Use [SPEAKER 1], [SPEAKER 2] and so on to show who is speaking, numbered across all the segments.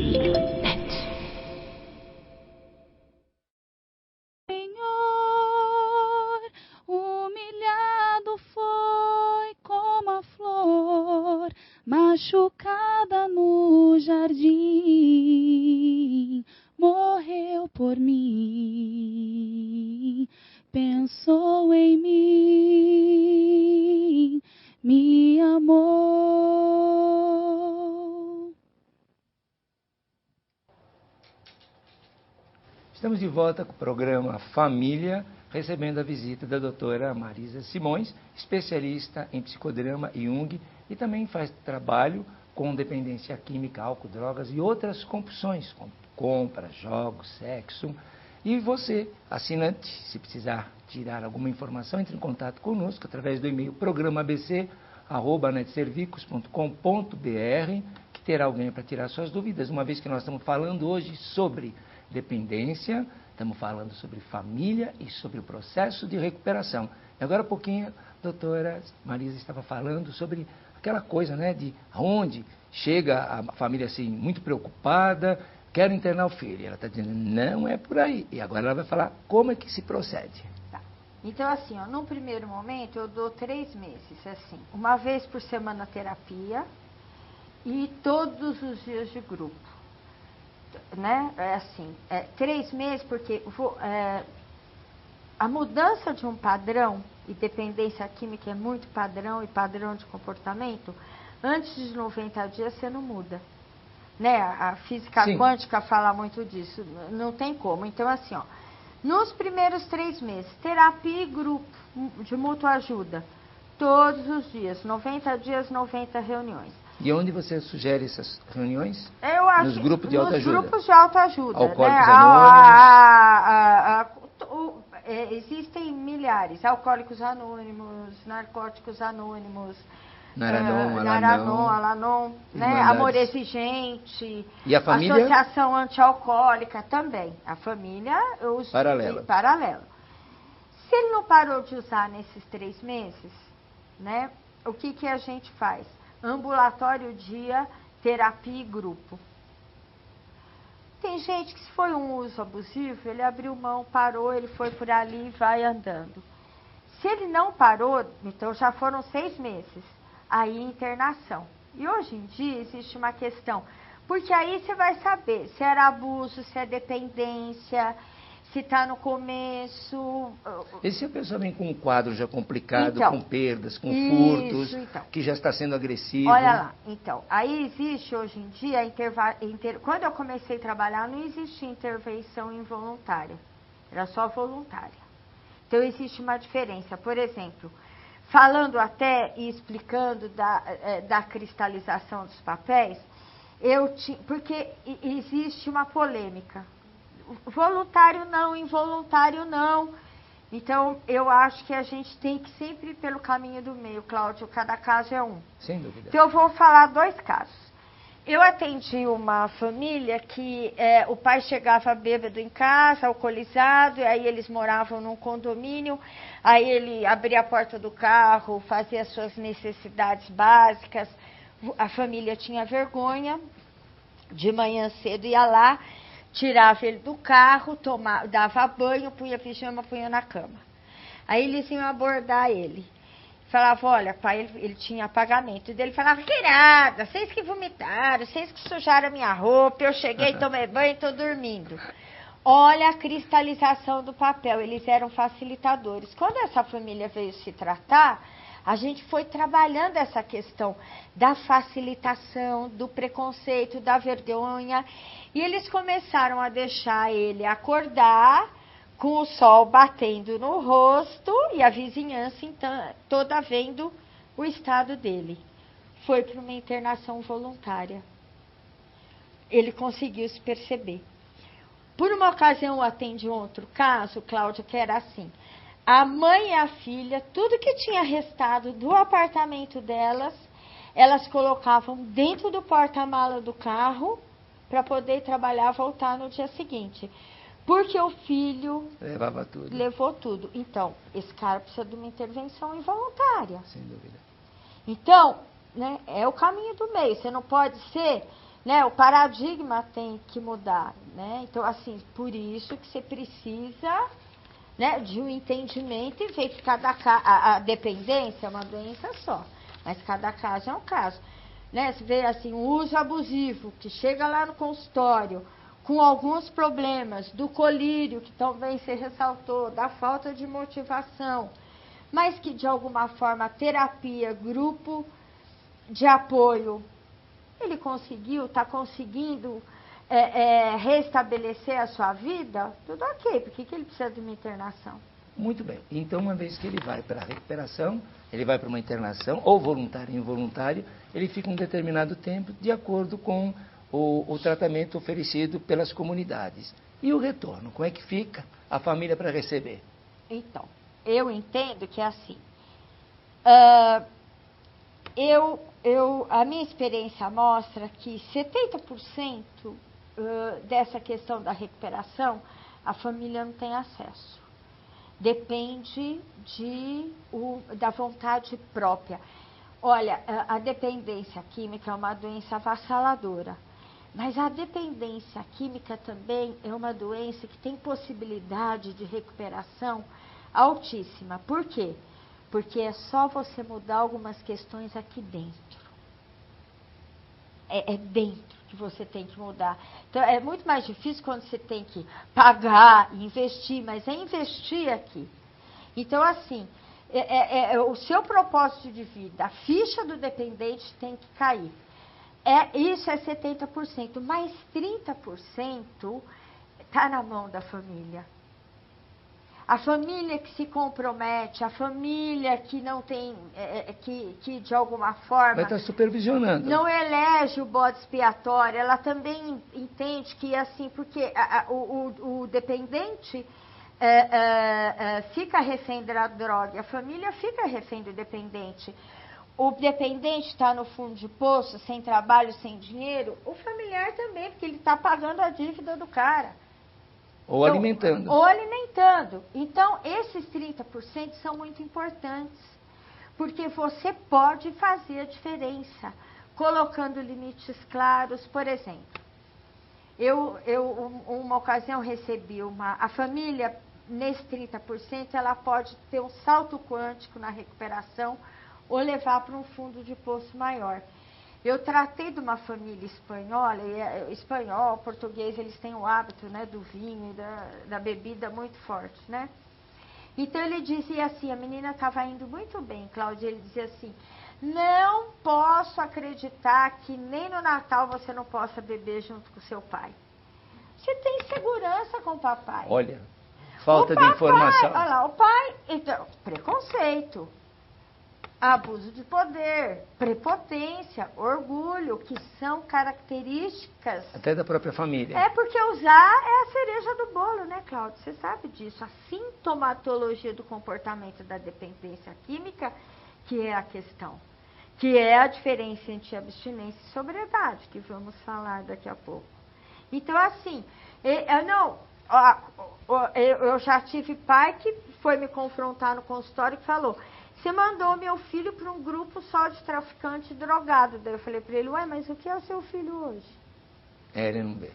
[SPEAKER 1] Senhor, humilhado foi como a flor, machucada no jardim, morreu por mim, pensou em mim, me amou.
[SPEAKER 2] Estamos de volta com o programa Família, recebendo a visita da doutora Marisa Simões, especialista em psicodrama e Jung, e também faz trabalho com dependência química, álcool, drogas e outras compulsões, como compra, jogos, sexo. E você, assinante, se precisar tirar alguma informação, entre em contato conosco através do e-mail programabc@netservicos.com.br, que terá alguém para tirar suas dúvidas, uma vez que nós estamos falando hoje sobre dependência, estamos falando sobre família e sobre o processo de recuperação. E agora há pouquinho, a doutora Marisa estava falando sobre aquela coisa, né, de onde chega a família assim, muito preocupada, quero internar o filho. Ela está dizendo, não é por aí. E agora ela vai falar como é que se procede.
[SPEAKER 3] Tá. Então, assim, ó, num primeiro momento, eu dou 3 meses, assim, uma vez por semana terapia e todos os dias de grupo. Né? É assim, 3 meses, porque a mudança de um padrão, e dependência química é muito padrão e padrão de comportamento, antes de 90 dias você não muda. Né? A física
[SPEAKER 2] Sim.
[SPEAKER 3] quântica fala muito disso, não tem como. Então, assim, ó, nos primeiros 3 meses, terapia e grupo de mútua ajuda, todos os dias, 90 dias, 90 reuniões.
[SPEAKER 2] E onde você sugere essas reuniões?
[SPEAKER 3] Eu acho
[SPEAKER 2] nos grupos de autoajuda?
[SPEAKER 3] Nos grupos de autoajuda.
[SPEAKER 2] Alcoólicos
[SPEAKER 3] né?
[SPEAKER 2] Anônimos?
[SPEAKER 3] Existem milhares. Alcoólicos Anônimos, Narcóticos Anônimos,
[SPEAKER 2] Naranon,
[SPEAKER 3] Alanon, né? Amor Exigente.
[SPEAKER 2] E a família?
[SPEAKER 3] Associação Antialcoólica também. A família... Paralela. Se ele não parou de usar nesses 3 meses, né? O que a gente faz? Ambulatório dia, terapia e grupo. Tem gente que se foi um uso abusivo, ele abriu mão, parou, ele foi por ali e vai andando. Se ele não parou, então já foram 6 meses, aí internação. E hoje em dia existe uma questão, porque aí você vai saber se era abuso, se é dependência, se está no começo.
[SPEAKER 2] E se a pessoa vem com um quadro já complicado,
[SPEAKER 3] então,
[SPEAKER 2] com perdas, com furtos, que já está sendo agressivo?
[SPEAKER 3] Olha lá, então, aí existe hoje em dia, quando eu comecei a trabalhar, não existia intervenção involuntária, era só voluntária. Então, existe uma diferença. Por exemplo, falando até e explicando da cristalização dos papéis, porque existe uma polêmica. Voluntário não, involuntário não. Então, eu acho que a gente tem que sempre ir pelo caminho do meio, Cláudio, cada caso é um.
[SPEAKER 2] Sem dúvida.
[SPEAKER 3] Então, eu vou falar 2 casos. Eu atendi uma família que o pai chegava bêbado em casa, alcoolizado, e aí eles moravam num condomínio, aí ele abria a porta do carro, fazia as suas necessidades básicas, a família tinha vergonha, de manhã cedo ia lá, tirava ele do carro, dava banho, punha pijama, punha na cama. Aí eles iam abordar ele. Falava, olha, pai, ele tinha pagamento. E ele falava, que nada, vocês que vomitaram, vocês que sujaram a minha roupa, eu cheguei, tomei banho e estou dormindo. Olha a cristalização do papel, eles eram facilitadores. Quando essa família veio se tratar, a gente foi trabalhando essa questão da facilitação, do preconceito, da vergonha. E eles começaram a deixar ele acordar com o sol batendo no rosto e a vizinhança então, toda vendo o estado dele. Foi para uma internação voluntária. Ele conseguiu se perceber. Por uma ocasião, eu atendi outro caso, Cláudia, que era assim. A mãe e a filha, tudo que tinha restado do apartamento delas, elas colocavam dentro do porta-mala do carro para poder trabalhar e voltar no dia seguinte. Porque o filho levou tudo. Então, esse cara precisa de uma intervenção involuntária.
[SPEAKER 2] Sem dúvida.
[SPEAKER 3] Então, né, é o caminho do meio. Você não pode ser né? O paradigma tem que mudar, né? Então, assim, por isso que você precisa, né, de um entendimento e ver que a dependência é uma doença só, mas cada caso é um caso. Né? Você vê assim, o uso abusivo, que chega lá no consultório com alguns problemas, do colírio, que também se ressaltou, da falta de motivação, mas que de alguma forma a terapia, grupo de apoio, ele conseguiu, está conseguindo restabelecer a sua vida, tudo ok, por que ele precisa de uma internação?
[SPEAKER 2] Muito bem. Então, uma vez que ele vai para a recuperação, ele vai para uma internação, ou voluntário ou involuntário, ele fica um determinado tempo de acordo com o tratamento oferecido pelas comunidades. E o retorno, como é que fica a família para receber?
[SPEAKER 3] Então, eu entendo que é assim. A minha experiência mostra que 70% dessa questão da recuperação, a família não tem acesso. Depende da vontade própria. Olha, a dependência química é uma doença avassaladora, mas a dependência química também é uma doença que tem possibilidade de recuperação altíssima. Por quê? Porque é só você mudar algumas questões aqui dentro. É dentro que você tem que mudar. Então, é muito mais difícil quando você tem que pagar, investir, mas é investir aqui. Então, assim, o seu propósito de vida, a ficha do dependente tem que cair. Isso é 70%, mas 30% está na mão da família. A família que se compromete, a família que não tem, que de alguma forma...
[SPEAKER 2] Vai estar supervisionando.
[SPEAKER 3] Não elege o bode expiatório, ela também entende que, assim, porque o dependente fica refém da droga, a família fica refém do dependente. O dependente está no fundo de poço, sem trabalho, sem dinheiro, o familiar também, porque ele está pagando a dívida do cara.
[SPEAKER 2] Ou
[SPEAKER 3] então,
[SPEAKER 2] alimentando.
[SPEAKER 3] Ou alimentando. Então, esses 30% são muito importantes, porque você pode fazer a diferença, colocando limites claros. Por exemplo, uma ocasião recebi a família, nesse 30%, ela pode ter um salto quântico na recuperação ou levar para um fundo de poço maior. Eu tratei de uma família espanhola, e espanhol, português, eles têm o hábito, né, do vinho e da bebida muito forte, né? Então ele dizia assim, a menina estava indo muito bem, Cláudia, ele dizia assim, não posso acreditar que nem no Natal você não possa beber junto com seu pai. Você tem segurança com o papai.
[SPEAKER 2] Olha, falta de informação.
[SPEAKER 3] Olha lá, o pai, então, preconceito. Abuso de poder, prepotência, orgulho, que são características...
[SPEAKER 2] Até da própria família.
[SPEAKER 3] É porque usar é a cereja do bolo, né, Cláudio? Você sabe disso. A sintomatologia do comportamento da dependência química, que é a questão. Que é a diferença entre abstinência e sobriedade, que vamos falar daqui a pouco. Então, assim, eu já tive pai que foi me confrontar no consultório e falou... Você mandou meu filho para um grupo só de traficante drogado. Daí eu falei para ele, ué, mas o que é o seu filho hoje?
[SPEAKER 2] Ele não vê.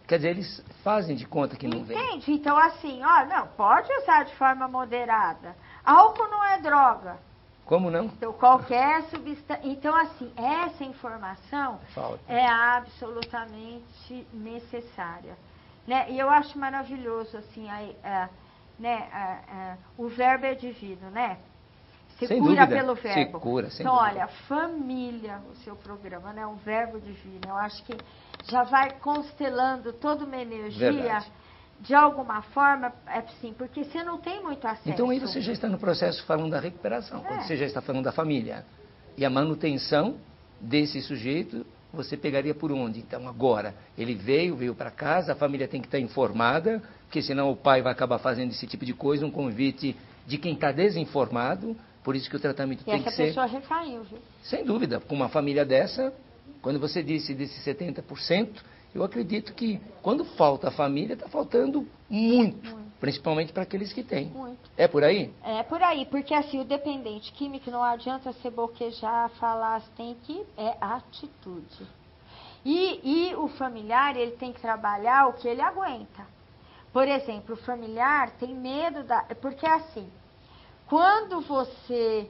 [SPEAKER 2] Quer dizer, eles fazem de conta que não vê.
[SPEAKER 3] Entende? Então, assim, não, pode usar de forma moderada. Álcool não é droga.
[SPEAKER 2] Como não?
[SPEAKER 3] Então, qualquer substância... Então, assim, essa informação é absolutamente necessária. Né? E eu acho maravilhoso, assim, o verbo é divino, né? Se
[SPEAKER 2] sem
[SPEAKER 3] cura
[SPEAKER 2] dúvida.
[SPEAKER 3] pelo verbo.
[SPEAKER 2] Se cura, sem
[SPEAKER 3] então,
[SPEAKER 2] dúvida.
[SPEAKER 3] olha, família, o seu programa, né? Um verbo divino. Eu acho que já vai constelando toda uma energia.
[SPEAKER 2] Verdade.
[SPEAKER 3] De alguma forma, assim, porque você não tem muito acesso.
[SPEAKER 2] Então aí você já está no processo falando da recuperação, quando você já está falando da família. E a manutenção desse sujeito, você pegaria por onde? Então agora, ele veio para casa, a família tem que estar informada, porque senão o pai vai acabar fazendo esse tipo de coisa, um convite de quem está desinformado, por isso que o tratamento tem que ser...
[SPEAKER 3] E essa pessoa recaiu, viu?
[SPEAKER 2] Sem dúvida, com uma família dessa, quando você disse desses 70%, eu acredito que quando falta a família, está faltando muito, principalmente para aqueles que têm.
[SPEAKER 3] Muito.
[SPEAKER 2] É por aí?
[SPEAKER 3] É por aí, porque assim, o dependente químico não adianta você boquejar, falar, tem que... É atitude. E o familiar, ele tem que trabalhar o que ele aguenta. Por exemplo, o familiar tem medo porque assim, quando você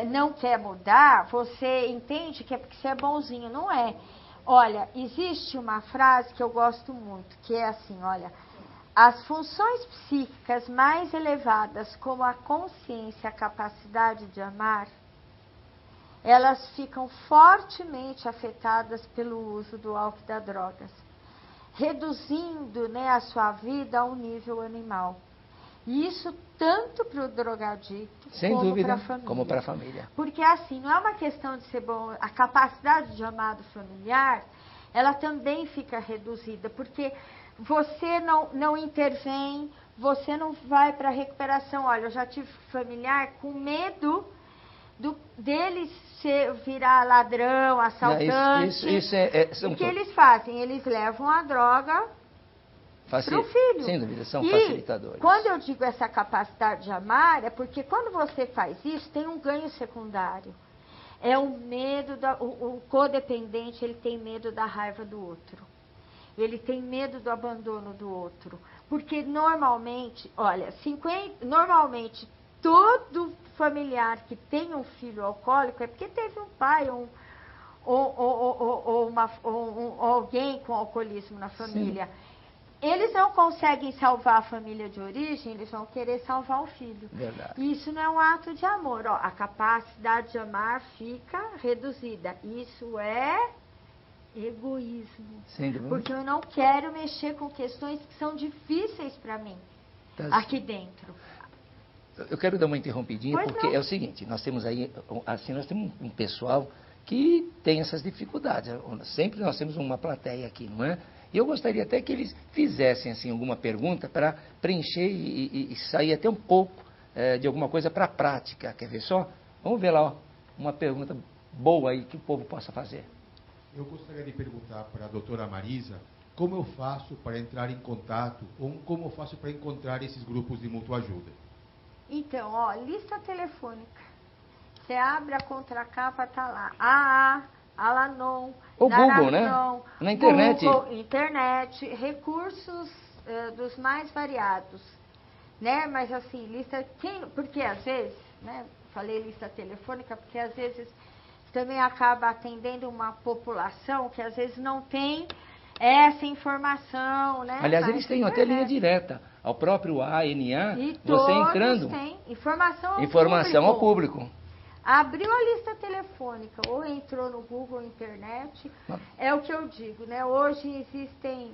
[SPEAKER 3] não quer mudar, você entende que é porque você é bonzinho, não é. Olha, existe uma frase que eu gosto muito, que é assim, olha, as funções psíquicas mais elevadas, como a consciência, a capacidade de amar, elas ficam fortemente afetadas pelo uso do álcool e das drogas, reduzindo, né, a sua vida a um nível animal. E isso tanto para o drogadicto
[SPEAKER 2] como para a família.
[SPEAKER 3] Porque assim, não é uma questão de ser bom, a capacidade de amar do familiar, ela também fica reduzida, porque você não intervém, você não vai para a recuperação. Olha, eu já tive familiar com medo deles virar ladrão, assaltante. O que eles fazem? Eles levam a droga para o filho.
[SPEAKER 2] Sem dúvida, são facilitadores.
[SPEAKER 3] Quando eu digo essa capacidade de amar, é porque quando você faz isso, tem um ganho secundário. É o medo, o codependente, ele tem medo da raiva do outro. Ele tem medo do abandono do outro. Porque normalmente, olha, normalmente todo familiar que tem um filho alcoólico é porque teve um pai ou alguém com alcoolismo na família. Sim. Eles não conseguem salvar a família de origem, eles vão querer salvar o filho.
[SPEAKER 2] Verdade.
[SPEAKER 3] Isso não é um ato de amor. Ó, a capacidade de amar fica reduzida. Isso é egoísmo.
[SPEAKER 2] Sem dúvida.
[SPEAKER 3] Porque eu não quero mexer com questões que são difíceis para mim, aqui dentro.
[SPEAKER 2] Eu quero dar uma interrompidinha, porque é o seguinte, nós temos aí, assim, nós temos um pessoal que tem essas dificuldades. Sempre nós temos uma plateia aqui, não é? E eu gostaria até que eles fizessem assim, alguma pergunta para preencher e sair até um pouco de alguma coisa para a prática. Quer ver só? Vamos ver lá, ó, uma pergunta boa aí que o povo possa fazer.
[SPEAKER 4] Eu gostaria de perguntar para a doutora Marisa como eu faço para entrar em contato ou como eu faço para encontrar esses grupos de mútua ajuda.
[SPEAKER 3] Então, ó, lista telefônica. Você abre a contracapa, tá lá. Alanon,
[SPEAKER 2] o Google, né? Na internet.
[SPEAKER 3] Google, internet, recursos dos mais variados, né? Mas assim, porque às vezes, né? Falei lista telefônica, porque às vezes também acaba atendendo uma população que às vezes não tem essa informação, né?
[SPEAKER 2] Aliás, eles têm até linha direta ao próprio ANA,
[SPEAKER 3] e
[SPEAKER 2] você entrando.
[SPEAKER 3] Tem informação
[SPEAKER 2] ao público.
[SPEAKER 3] Abriu a lista telefônica ou entrou no Google, internet, é o que eu digo, né? Hoje existem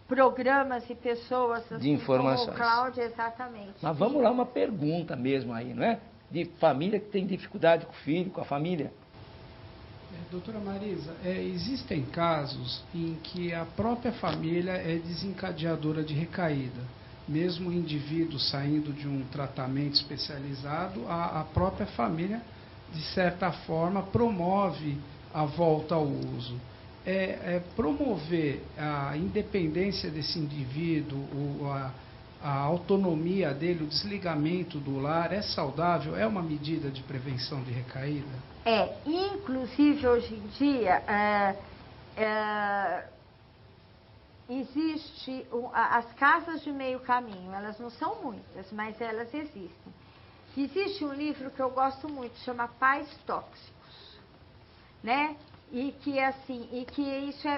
[SPEAKER 3] programas e pessoas assim,
[SPEAKER 2] de informações.
[SPEAKER 3] Como o Cláudio, exatamente.
[SPEAKER 2] Mas vamos lá, uma pergunta mesmo aí, não é? De família que tem dificuldade com o filho, com a família.
[SPEAKER 5] Doutora Marisa, existem casos em que a própria família é desencadeadora de recaída. Mesmo o indivíduo saindo de um tratamento especializado, a própria família, de certa forma, promove a volta ao uso. Promover a independência desse indivíduo, a autonomia dele, o desligamento do lar, é saudável? É uma medida de prevenção de recaída?
[SPEAKER 3] Inclusive hoje em dia, existe as casas de meio caminho, elas não são muitas, mas elas existem. Existe um livro que eu gosto muito, chama Pais Tóxicos, né? E que isso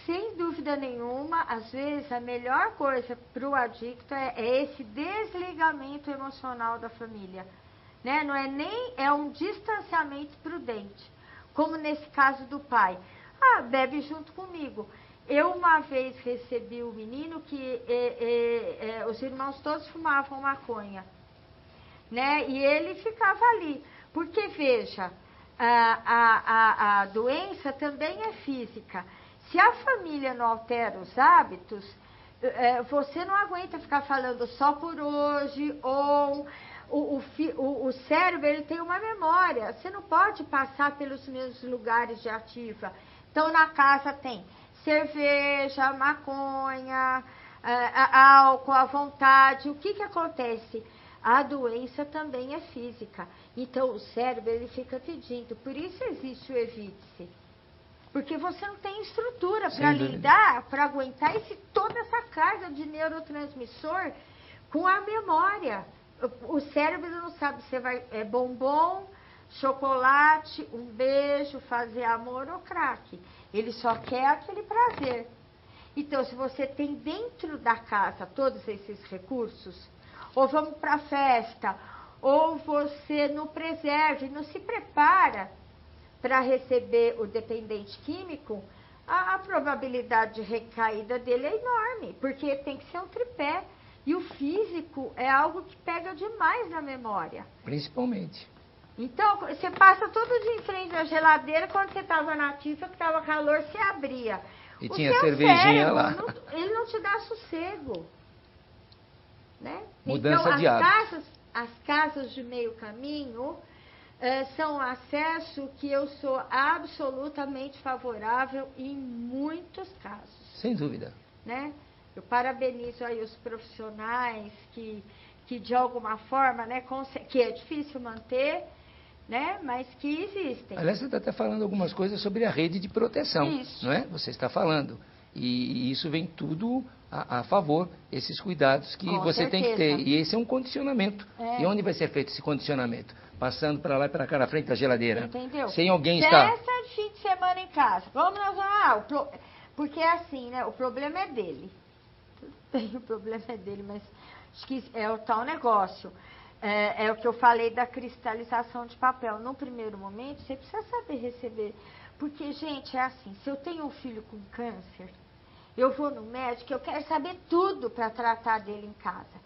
[SPEAKER 3] sem dúvida nenhuma, às vezes a melhor coisa para o adicto é esse desligamento emocional da família, né? Não é um distanciamento prudente, como nesse caso do pai. Bebe junto comigo. Eu uma vez recebi um menino que os irmãos todos fumavam maconha, né? E ele ficava ali. Porque, veja, a doença também é física. Se a família não altera os hábitos, você não aguenta ficar falando só por hoje, ou o cérebro ele tem uma memória. Você não pode passar pelos mesmos lugares de ativa. Então, na casa tem cerveja, maconha, álcool à vontade. O que acontece? a doença também é física. Então, o cérebro, ele fica pedindo. Por isso existe o evite-se. Porque você não tem estrutura para lidar, para aguentar toda essa carga de neurotransmissor com a memória. O cérebro não sabe se é bombom, chocolate, um beijo, fazer amor ou crack. Ele só quer aquele prazer. Então, se você tem dentro da casa todos esses recursos, ou vamos para a festa, ou você não preserva e não se prepara para receber o dependente químico, a probabilidade de recaída dele é enorme, porque tem que ser um tripé. E o físico é algo que pega demais na memória.
[SPEAKER 2] Principalmente.
[SPEAKER 3] Então, você passa todo dia em frente à geladeira, quando você estava na ativa, que estava calor, você abria.
[SPEAKER 2] E tinha cervejinha lá.
[SPEAKER 3] Ele não te dá sossego. Né?
[SPEAKER 2] Mudança
[SPEAKER 3] então,
[SPEAKER 2] de hábitos.
[SPEAKER 3] As casas de meio caminho são um acesso que eu sou absolutamente favorável em muitos casos.
[SPEAKER 2] Sem dúvida.
[SPEAKER 3] Né? Eu parabenizo aí os profissionais que de alguma forma, né, que é difícil manter, né, mas que existem.
[SPEAKER 2] Aliás, você está até falando algumas coisas sobre a rede de proteção,
[SPEAKER 3] isso.
[SPEAKER 2] Não é? Você está falando. E isso vem tudo a favor, esses cuidados que
[SPEAKER 3] Com
[SPEAKER 2] você
[SPEAKER 3] certeza.
[SPEAKER 2] tem que ter. E esse é um condicionamento.
[SPEAKER 3] É.
[SPEAKER 2] E onde vai ser feito esse condicionamento? Passando para lá e para cá na frente da geladeira.
[SPEAKER 3] Entendeu?
[SPEAKER 2] Sem alguém estar...
[SPEAKER 3] Festa de fim de semana em casa. Vamos nós porque é assim, né? O problema é dele. Tudo bem, o problema é dele, mas acho que é o tal negócio. É o que eu falei da cristalização de papel. No primeiro momento, você precisa saber receber. Porque, gente, é assim, se eu tenho um filho com câncer, eu vou no médico, eu quero saber tudo para tratar dele em casa.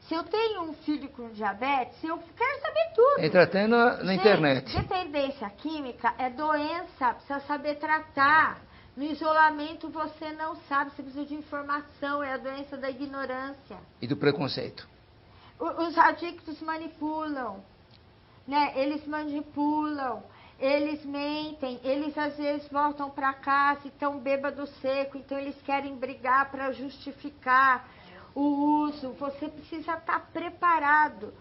[SPEAKER 3] Se eu tenho um filho com diabetes, eu quero saber tudo.
[SPEAKER 2] Entra até na internet.
[SPEAKER 3] Dependência química é doença, precisa saber tratar. No isolamento você não sabe, você precisa de informação, é a doença da ignorância.
[SPEAKER 2] E do preconceito.
[SPEAKER 3] Os adictos manipulam, né? Eles manipulam, eles mentem, eles às vezes voltam para casa e estão bêbados seco, então eles querem brigar para justificar o uso. Você precisa estar preparado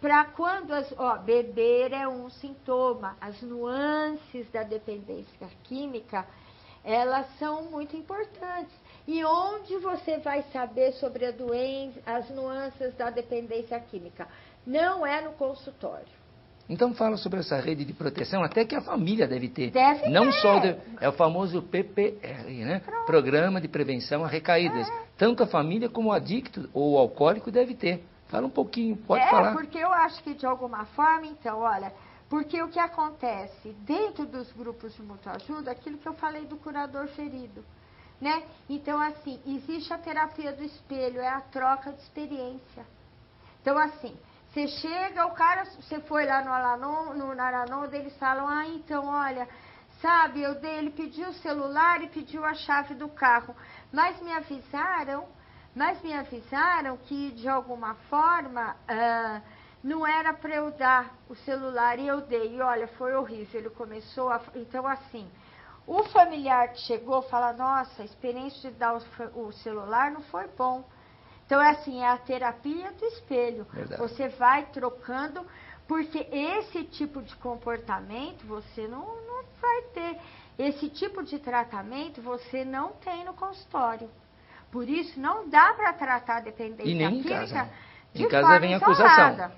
[SPEAKER 3] para quando... beber é um sintoma. As nuances da dependência química, elas são muito importantes. E onde você vai saber sobre a doença, as nuances da dependência química? Não é no consultório.
[SPEAKER 2] Então fala sobre essa rede de proteção, até que a família deve ter.
[SPEAKER 3] Deve
[SPEAKER 2] não
[SPEAKER 3] ter.
[SPEAKER 2] só é o famoso PPR, né?
[SPEAKER 3] Pronto.
[SPEAKER 2] Programa de Prevenção a Recaídas. Tanto a família como o adicto ou o alcoólico deve ter. Fala um pouquinho, pode falar.
[SPEAKER 3] Porque eu acho que de alguma forma, então, olha, porque o que acontece dentro dos grupos de mútua ajuda, aquilo que eu falei do curador ferido, né? Então, assim, existe a terapia do espelho, é a troca de experiência. Então, assim, você chega, o cara, você foi lá no Naranon, eles falam, então, olha, sabe, ele pediu o celular e pediu a chave do carro, mas me avisaram que, de alguma forma, não era para eu dar o celular e eu dei. E, olha, foi horrível, ele começou a... Então, assim, o familiar que chegou fala, nossa, a experiência de dar o celular não foi bom. Então, é assim, é a terapia do espelho.
[SPEAKER 2] Verdade.
[SPEAKER 3] Você vai trocando, porque esse tipo de comportamento você não vai ter. Esse tipo de tratamento você não tem no consultório. Por isso, não dá para tratar a dependência
[SPEAKER 2] E nem em
[SPEAKER 3] química
[SPEAKER 2] casa.
[SPEAKER 3] de
[SPEAKER 2] Em casa
[SPEAKER 3] forma
[SPEAKER 2] vem
[SPEAKER 3] isolada.
[SPEAKER 2] acusação.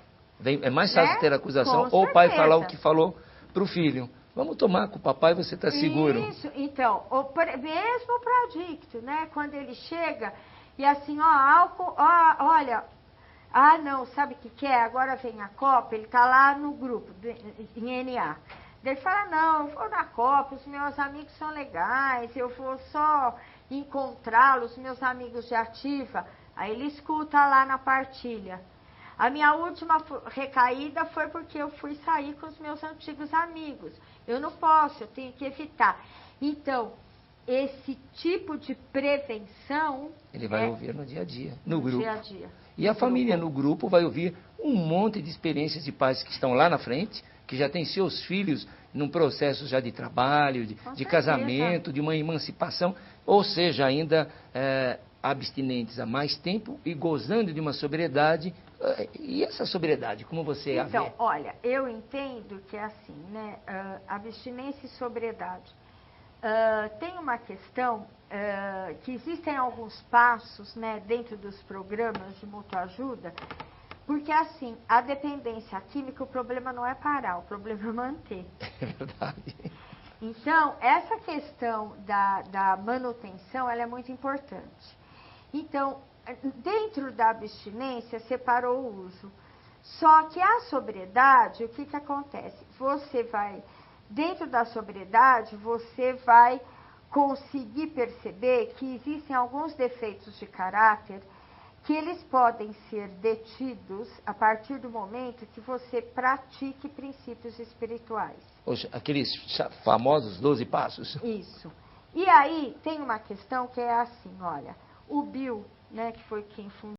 [SPEAKER 2] É mais fácil
[SPEAKER 3] Né?
[SPEAKER 2] ter acusação
[SPEAKER 3] Com
[SPEAKER 2] ou o pai
[SPEAKER 3] certeza.
[SPEAKER 2] falar o que falou para o filho. Vamos tomar com o papai, você está seguro.
[SPEAKER 3] Isso, então, mesmo para o adicto, né? Quando ele chega e assim, álcool, olha, não, sabe o que é? Agora vem a Copa, ele está lá no grupo, em NA. Ele fala, não, eu vou na Copa, os meus amigos são legais, eu vou só encontrá-los, meus amigos de ativa. Aí ele escuta lá na partilha. A minha última recaída foi porque eu fui sair com os meus antigos amigos. Eu não posso, eu tenho que evitar. Então, esse tipo de prevenção...
[SPEAKER 2] Ele vai ouvir no dia a dia, no grupo.
[SPEAKER 3] Dia a dia.
[SPEAKER 2] E a família no grupo vai ouvir um monte de experiências de pais que estão lá na frente, que já têm seus filhos num processo já de trabalho, de casamento, de uma emancipação, ou seja, ainda abstinentes há mais tempo e gozando de uma sobriedade. E essa sobriedade, como você a vê?
[SPEAKER 3] Então, olha, eu entendo que é assim, né? Abstinência e sobriedade. Tem uma questão que existem alguns passos, né, dentro dos programas de mútua ajuda, porque assim, a dependência química, o problema não é parar, o problema é manter.
[SPEAKER 2] É verdade.
[SPEAKER 3] Então, essa questão da manutenção, ela é muito importante. Então, dentro da abstinência, separou o uso. Só que a sobriedade, o que acontece? Você vai, dentro da sobriedade, você vai conseguir perceber que existem alguns defeitos de caráter que eles podem ser detidos a partir do momento que você pratique princípios espirituais.
[SPEAKER 2] Aqueles famosos 12 passos.
[SPEAKER 3] Isso. E aí tem uma questão que é assim, olha, o Bill, né, que foi quem fundou